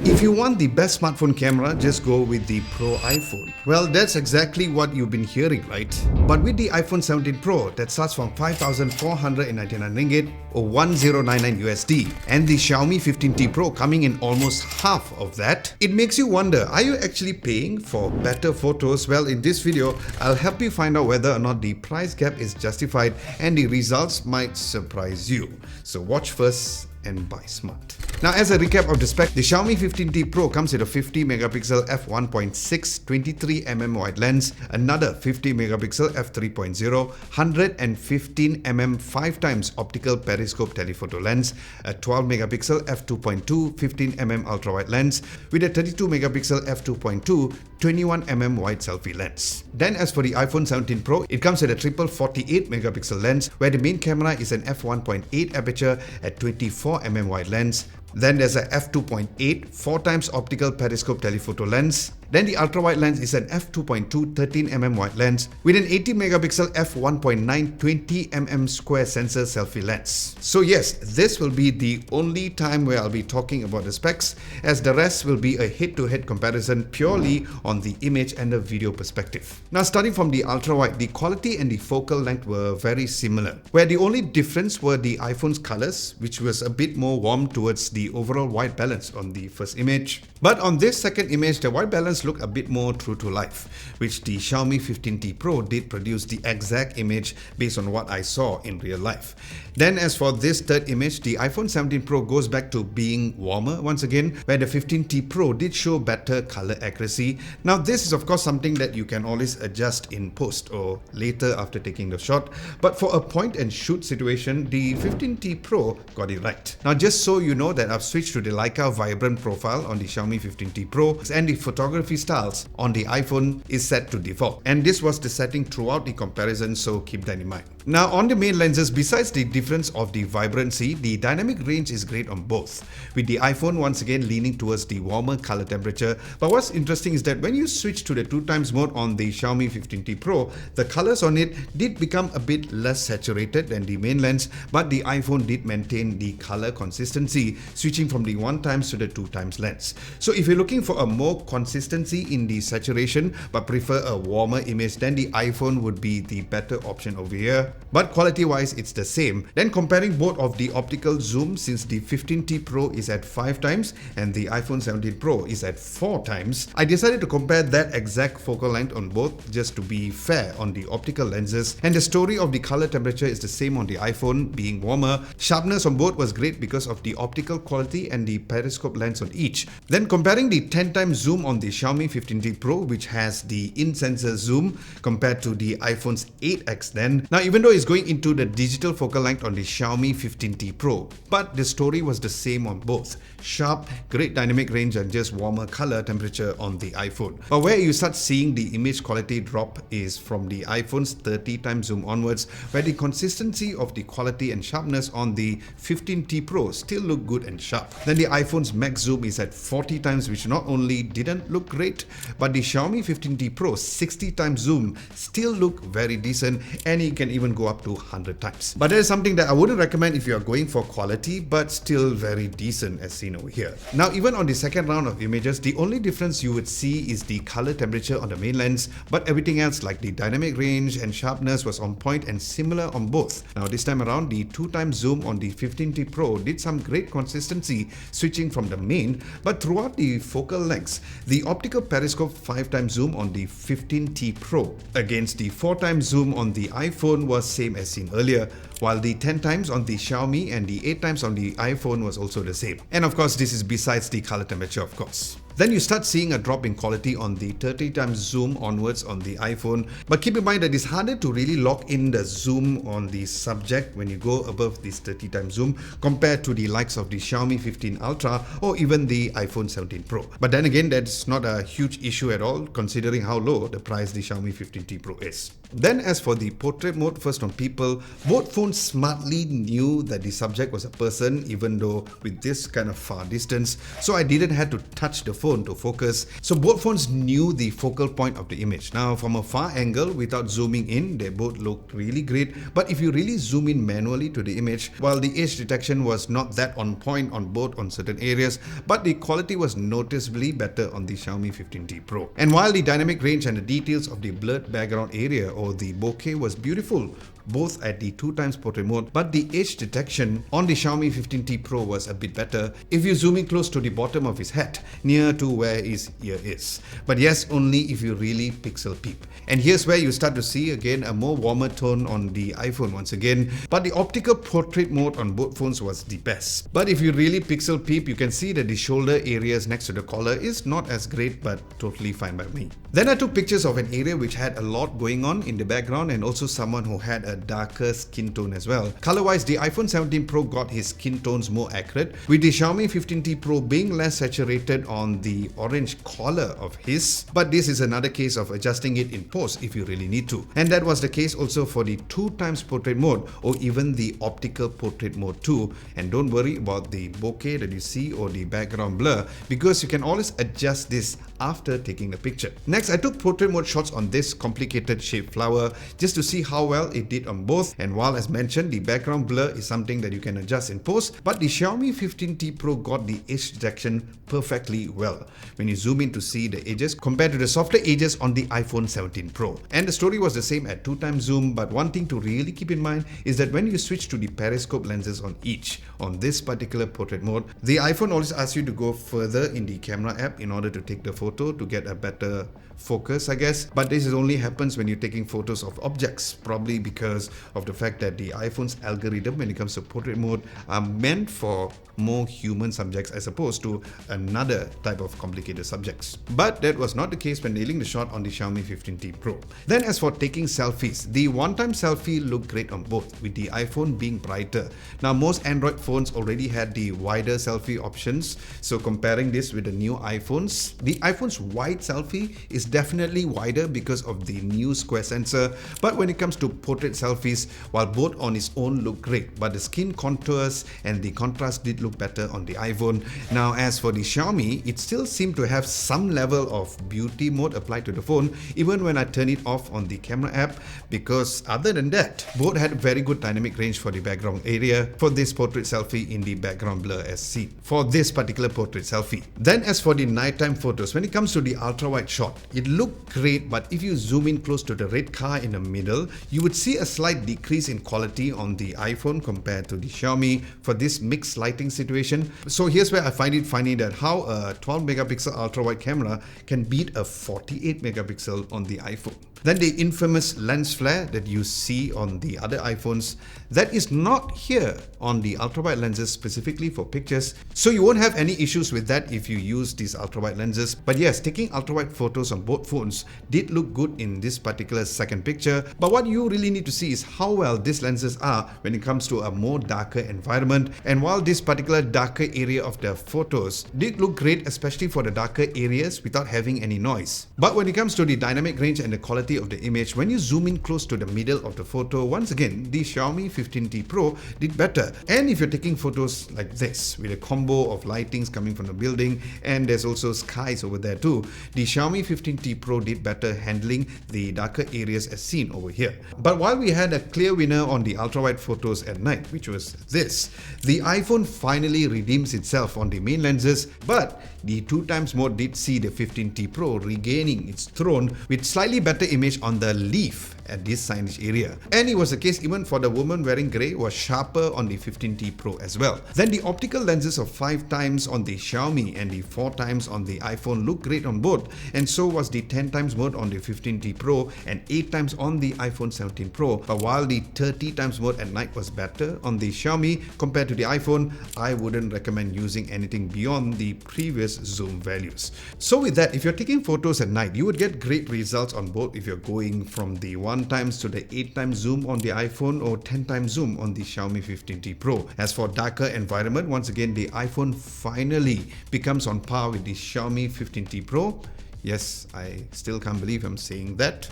If you want the best smartphone camera, just go with the Pro iPhone. Well, that's exactly what you've been hearing, right? But with the iPhone 17 Pro, that starts from 5,499 ringgit or 1099 USD, and the Xiaomi 15T Pro coming in almost half of that, it makes you wonder, are you actually paying for better photos? Well, in this video, I'll help you find out whether or not the price gap is justified, and the results might surprise you. So watch first and buy smart. Now, as a recap of the spec, the Xiaomi 15T Pro comes with a 50 megapixel f1.6 23mm wide lens, another 50 megapixel f3.0 115mm 5x optical periscope telephoto lens, a 12 megapixel f2.2 15mm ultra wide lens with a 32 megapixel f2.2 21mm wide selfie lens. Then as for the iPhone 17 Pro, it comes with a triple 48 megapixel lens where the main camera is an f1.8 aperture at 24mm wide lens. Then there's a f2.8 4x optical periscope telephoto lens. Then the ultra-wide lens is an f2.2 13mm wide lens with an 80 megapixel f1.9 20mm square sensor selfie lens. So yes, this will be the only time where I'll be talking about the specs, as the rest will be a head-to-head comparison purely on the image and the video perspective. Now, starting from the ultra-wide, the quality and the focal length were very similar, where the only difference were the iPhone's colors, which was a bit more warm towards the overall white balance on the first image. But on this second image, the white balance looked a bit more true to life, which the Xiaomi 15T Pro did produce the exact image based on what I saw in real life. Then as for this third image, the iPhone 17 Pro goes back to being warmer once again, where the 15T Pro did show better color accuracy. Now this is of course something that you can always adjust in post or later after taking the shot, but for a point and shoot situation, the 15T Pro got it right. Now just so you know that I've switched to the Leica Vibrant profile on the Xiaomi 15T Pro, and the photography styles on the iPhone is set to default, and this was the setting throughout the comparison, so keep that in mind. Now on the main lenses, besides the difference of the vibrancy, the dynamic range is great on both, with the iPhone once again leaning towards the warmer color temperature. But what's interesting is that when you switch to the 2x mode on the Xiaomi 15T Pro, the colors on it did become a bit less saturated than the main lens, but the iPhone did maintain the color consistency, switching from the 1x to the 2x lens. So if you're looking for a more consistency in the saturation but prefer a warmer image, then the iPhone would be the better option over here. But quality wise, it's the same. Then comparing both of the optical zoom, since the 15T Pro is at 5x and the iPhone 17 Pro is at 4x, I decided to compare that exact focal length on both just to be fair on the optical lenses. And the story of the color temperature is the same on the iPhone, being warmer. Sharpness on both was great because of the optical quality and the periscope lens on each. Then comparing the 10x zoom on the Xiaomi 15T Pro, which has the in-sensor zoom, compared to the iPhone's 8x then. Now even though it's going into the digital focal length on the Xiaomi 15T Pro, but the story was the same on both. Sharp, great dynamic range and just warmer color temperature on the iPhone. But where you start seeing the image quality drop is from the iPhone's 30x zoom onwards, where the consistency of the quality and sharpness on the 15T Pro still look good and sharp. Then the iPhone's max zoom is at 40x, which not only didn't look great, but the Xiaomi 15T Pro 60x zoom still look very decent, and it can even go up to 100x. But that is something that I wouldn't recommend if you are going for quality, but still very decent as seen over here. Now even on the second round of images, the only difference you would see is the color temperature on the main lens, but everything else like the dynamic range and sharpness was on point and similar on both. Now this time around, the 2x zoom on the 15T Pro did some great consistency switching from the main, but throughout the focal lengths, the optical periscope 5x zoom on the 15T Pro against the 4x zoom on the iPhone was same as seen earlier, while the 10x on the Xiaomi and the 8x on the iPhone was also the same. And of course, this is besides the color temperature, of course. Then you start seeing a drop in quality on the 30x zoom onwards on the iPhone, but keep in mind that it's harder to really lock in the zoom on the subject when you go above this 30x zoom compared to the likes of the Xiaomi 15 Ultra or even the iPhone 17 Pro. But then again, that's not a huge issue at all considering how low the price the Xiaomi 15T Pro is. Then as for the portrait mode, first on people, both phones smartly knew that the subject was a person, even though with this kind of far distance, so I didn't have to touch the phone phone to focus. So both phones knew the focal point of the image. Now from a far angle without zooming in, they both looked really great. But if you really zoom in manually to the image, while the edge detection was not that on point on both on certain areas, but the quality was noticeably better on the Xiaomi 15T Pro. And while the dynamic range and the details of the blurred background area or the bokeh was beautiful, both at the 2x portrait mode, but the edge detection on the Xiaomi 15T Pro was a bit better if you zoom in close to the bottom of his head, near to where his ear is. But yes, only if you really pixel peep. And here's where you start to see again a more warmer tone on the iPhone once again, but the optical portrait mode on both phones was the best. But if you really pixel peep, you can see that the shoulder areas next to the collar is not as great, but totally fine by me. Then I took pictures of an area which had a lot going on in the background and also someone who had a darker skin tone as well. Color-wise, the iPhone 17 Pro got his skin tones more accurate, with the Xiaomi 15T Pro being less saturated on the orange collar of his. But this is another case of adjusting it in post if you really need to. And that was the case also for the 2x portrait mode or even the optical portrait mode too. And don't worry about the bokeh that you see or the background blur, because you can always adjust this after taking the picture. Next, I took portrait mode shots on this complicated shaped flower just to see how well it did on both. And while as mentioned, the background blur is something that you can adjust in post, but the Xiaomi 15T Pro got the edge detection perfectly well when you zoom in to see the edges compared to the softer edges on the iPhone 17 Pro. And the story was the same at 2x zoom, but one thing to really keep in mind is that when you switch to the periscope lenses on each, on this particular portrait mode, the iPhone always asks you to go further in the camera app in order to take the photo to get a better focus, I guess. But this only happens when you're taking photos of objects, probably because of the fact that the iPhone's algorithm when it comes to portrait mode are meant for more human subjects as opposed to another type of complicated subjects. But that was not the case when nailing the shot on the Xiaomi 15T Pro. Then as for taking selfies, the one-time selfie looked great on both, with the iPhone being brighter. Now most Android phones already had the wider selfie options, so comparing this with the new iPhones, the iPhone's wide selfie is definitely wider because of the new square sensor. But when it comes to portrait selfies, while both on its own look great, but the skin contours and the contrast did look better on the iPhone. Now as for the Xiaomi, it still seemed to have some level of beauty mode applied to the phone even when I turn it off on the camera app, because other than that, both had very good dynamic range for the background area for this portrait selfie in the background blur as seen for this particular portrait selfie. Then as for the nighttime photos, when it comes to the ultra-wide shot, it looked great, but if you zoom in close to the red car in the middle, you would see a slight decrease in quality on the iPhone compared to the Xiaomi for this mixed lighting situation. So here's where I find it funny that how a 12 megapixel ultra-wide camera can beat a 48 megapixel on the iPhone. Then the infamous lens flare that you see on the other iPhones, that is not here on the ultra-wide lenses specifically for pictures. So you won't have any issues with that if you use these ultra-wide lenses. But yes, taking ultra-wide photos on both phones did look good in this particular second picture. But what you really need to see is how well these lenses are when it comes to a more darker environment. And while this particular darker area of the photos did look great, especially for the darker areas without having any noise. But when it comes to the dynamic range and the quality of the image, when you zoom in close to the middle of the photo, once again, the Xiaomi 15T Pro did better. And if you're taking photos like this, with a combo of lightings coming from the building, and there's also skies over there too, the Xiaomi 15T Pro did better handling the darker areas as seen over here. But while we had a clear winner on the ultra-wide photos at night, which was this, the iPhone finally redeems itself on the main lenses, but the 2x mode did see the 15T Pro regaining its throne with slightly better image on the leaf at this signage area. And it was the case even for the woman wearing grey was sharper on the 15T Pro as well. Then the optical lenses of 5x on the Xiaomi and the 4x on the iPhone look great on both, and so was the 10x mode on the 15T Pro and 8x on the iPhone 17 Pro. But while the 30x mode at night was better on the Xiaomi compared to the iPhone, I wouldn't recommend using anything beyond the previous zoom values. So with that, if you're taking photos at night, you would get great results on both if you're going from the 1x to the 8x zoom on the iPhone or 10x zoom on the Xiaomi 15T Pro. As for darker environment, once again the iPhone finally becomes on par with the Xiaomi 15T Pro. Yes, I still can't believe I'm saying that,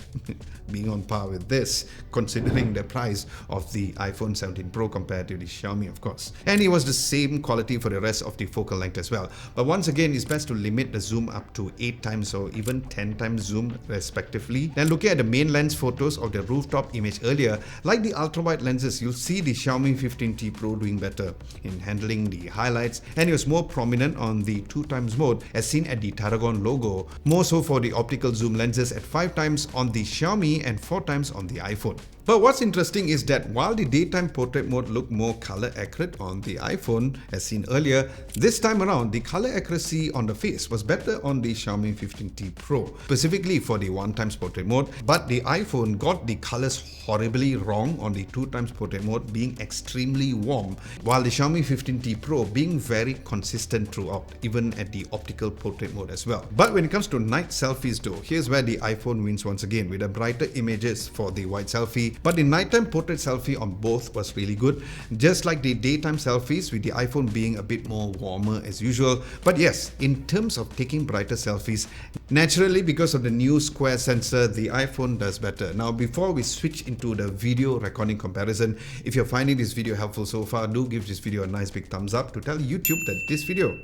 being on par with this, considering the price of the iPhone 17 Pro compared to the Xiaomi, of course. And it was the same quality for the rest of the focal length as well. But once again, it's best to limit the zoom up to 8 times or even 10 times zoom respectively. Then looking at the main lens photos of the rooftop image earlier, like the ultra-wide lenses, you'll see the Xiaomi 15T Pro doing better in handling the highlights, and it was more prominent on the 2 times mode as seen at the Tarragon logo, more so for the optical zoom lenses at 5 times on the Xiaomi and 4 times on the iPhone. But what's interesting is that while the daytime portrait mode looked more color accurate on the iPhone as seen earlier, this time around the color accuracy on the face was better on the Xiaomi 15T Pro, specifically for the 1 times portrait mode, but the iPhone got the colors horribly wrong on the 2 times portrait mode, being extremely warm, while the Xiaomi 15T Pro being very consistent throughout, even at the optical portrait mode as well. But when it comes to night selfies though, here's where the iPhone wins once again with the brighter images for the wide selfie, but the nighttime portrait selfie on both was really good, just like the daytime selfies, with the iPhone being a bit more warmer as usual. But yes, in terms of taking brighter selfies, naturally because of the new square sensor, the iPhone does better. Now before we switch into the video recording comparison, if you're finding this video helpful so far, do give this video a nice big thumbs up to tell YouTube that this video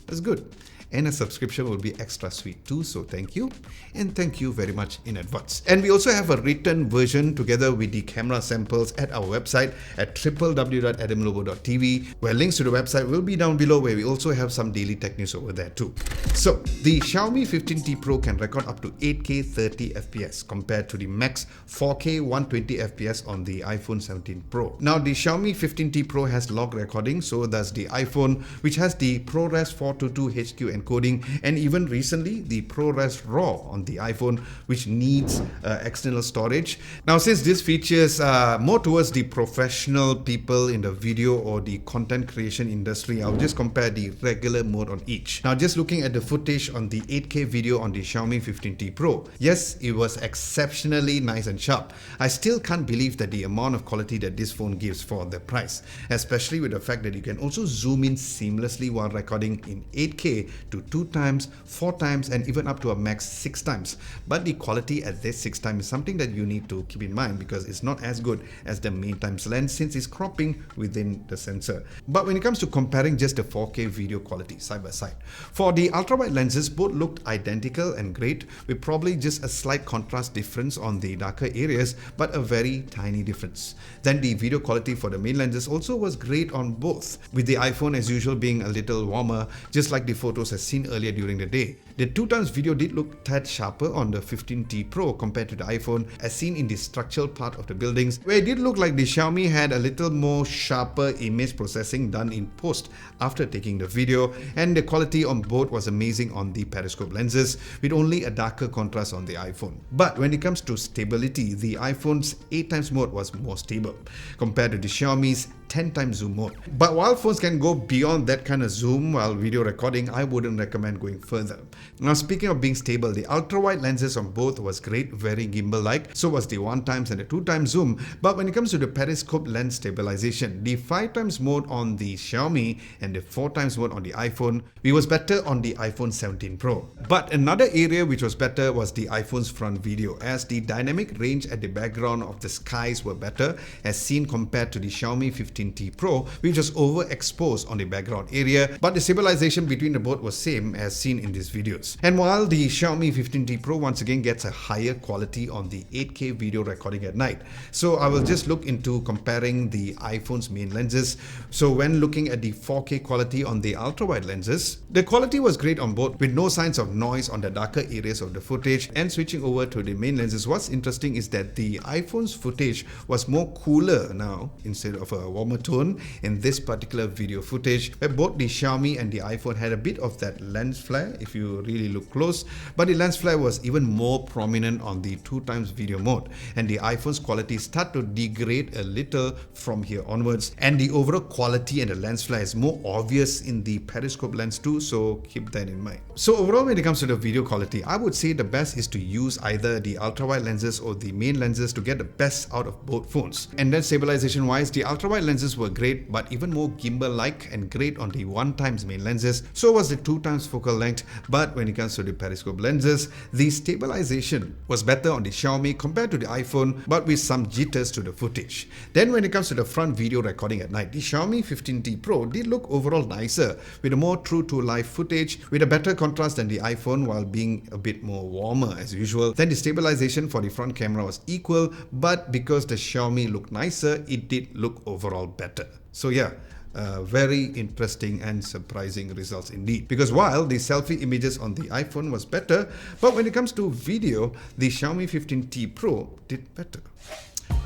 is good. And a subscription will be extra sweet too, so thank you, and thank you very much in advance. And we also have a written version together with the camera samples at our website at www.adamlobo.tv, where links to the website will be down below, where we also have some daily tech news over there too. So the Xiaomi 15T Pro can record up to 8K 30 FPS compared to the max 4K 120 FPS on the iPhone 17 Pro. Now the Xiaomi 15T Pro has log recording, so does the iPhone, which has the ProRes 422 HQ encoding, and even recently the ProRes RAW on the iPhone, which needs external storage. Now since this features more towards the professional people in the video or the content creation industry, I'll just compare the regular mode on each. Now just looking at the footage on the 8K video on the Xiaomi 15T Pro, yes, it was exceptionally nice and sharp. I still can't believe that the amount of quality that this phone gives for the price, especially with the fact that you can also zoom in seamlessly while recording in 8K to 2 times, 4 times, and even up to a max 6 times. But the quality at this 6 times is something that you need to keep in mind, because it's not as good as the main times lens since it's cropping within the sensor. But when it comes to comparing just the 4K video quality side by side, for the ultra-wide lenses, both looked identical and great, with probably just a slight contrast difference on the darker areas, but a very tiny difference. Then the video quality for the main lenses also was great on both, with the iPhone as usual being a little warmer, just like the photos as seen earlier during the day. The 2 times video did look tad sharper on the 15T Pro compared to the iPhone, as seen in the structural part of the buildings, where it did look like the Xiaomi had a little more sharper image processing done in post after taking the video, and the quality on both was amazing on the periscope lenses, with only a darker contrast on the iPhone. But when it comes to stability, the iPhone's 8 times mode was more stable compared to the Xiaomi's 10 times zoom mode. But while phones can go beyond that kind of zoom while video recording, I wouldn't recommend going further. Now speaking of being stable, the ultra-wide lenses on both was great, very gimbal-like, so was the 1 times and the 2 times zoom. But when it comes to the periscope lens stabilization, the 5 times mode on the Xiaomi and the 4 times mode on the iPhone, it was better on the iPhone 17 Pro. But another area which was better was the iPhone's front video, as the dynamic range at the background of the skies were better as seen compared to the Xiaomi 15T Pro, which was overexposed on the background area, but the stabilization between the both was same as seen in these videos. And while the Xiaomi 15T Pro once again gets a higher quality on the 8K video recording at night, so I will just look into comparing the iPhone's main lenses. So when looking at the 4K quality on the ultra-wide lenses, the quality was great on both, with no signs of noise on the darker areas of the footage. And switching over to the main lenses, what's interesting is that the iPhone's footage was more cooler now instead of a warmer tone in this particular video footage, where both the Xiaomi and the iPhone had a bit of that lens flare if you really look close, but the lens flare was even more prominent on the 2 times video mode, and the iPhone's quality start to degrade a little from here onwards, and the overall quality and the lens flare is more obvious in the periscope lens too, so keep that in mind. So overall, when it comes to the video quality, I would say the best is to use either the ultra-wide lenses or the main lenses to get the best out of both phones. And then stabilization wise, the ultra-wide lenses lenses were great, but even more gimbal-like and great on the 1x main lenses. So was the 2x focal length, but when it comes to the periscope lenses, the stabilization was better on the Xiaomi compared to the iPhone, but with some jitters to the footage. Then when it comes to the front video recording at night, the Xiaomi 15T Pro did look overall nicer, with a more true-to-life footage, with a better contrast than the iPhone while being a bit more warmer as usual. Then the stabilization for the front camera was equal, but because the Xiaomi looked nicer, it did look overall better. So yeah, very interesting and surprising results indeed. Because while the selfie images on the iPhone was better, but when it comes to video, the Xiaomi 15T Pro did better.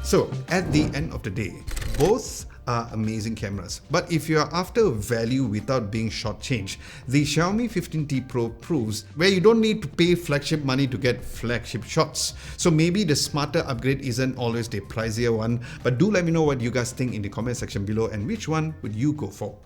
So at the end of the day, both are amazing cameras. But if you are after value without being shortchanged, the Xiaomi 15T Pro proves where you don't need to pay flagship money to get flagship shots. So maybe the smarter upgrade isn't always the pricier one, but do let me know what you guys think in the comment section below and which one would you go for.